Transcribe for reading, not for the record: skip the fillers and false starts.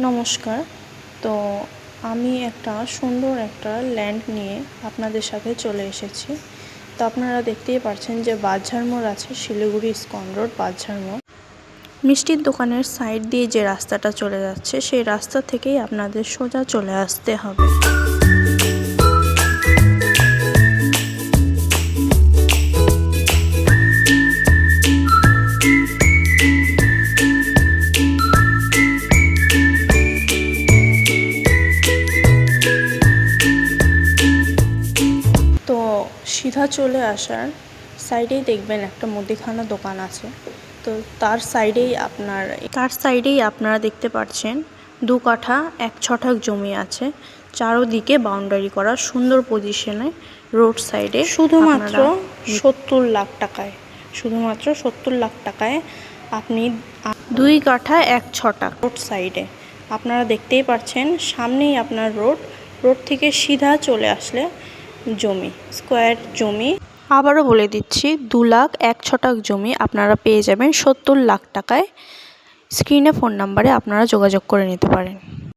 নমস্কার। তো আমি একটা সুন্দর একটা ল্যান্ড নিয়ে আপনাদের সাথে চলে এসেছি। তো আপনারা দেখতেই পাচ্ছেন যে বাদঝাড় মোড় আছে, শিলিগুড়ি ইস্কন রোড বাদঝাড় মোড়। মিষ্টির দোকানের সাইড দিয়ে যে রাস্তাটা চলে যাচ্ছে সেই রাস্তা থেকেই আপনাদের সোজা চলে আসতে হবে। তো সিধা চলে আসার সাইডেই দেখবেন একটা মুদিখানা দোকান আছে। তো তার সাইডেই আপনারা দেখতে পাচ্ছেন 2 কাঠা 1 ছটাক জমি আছে। চারোদিকে বাউন্ডারি করা সুন্দর পজিশনে রোড সাইডে শুধুমাত্র 70 লাখ টাকায় আপনি 2 কাঠা 1 ছটাক রোড সাইডে আপনারা দেখতেই পাচ্ছেন। সামনেই আপনার রোড থেকে সিধা চলে আসলে জমি, স্কোয়ার জমি। আবারও বলে দিচ্ছি, 2 লাখ 1 ছটাক জমি আপনারা পেয়ে যাবেন 70 লাখ টাকায়। স্ক্রিনে ফোন নাম্বারে আপনারা যোগাযোগ করে নিতে পারেন।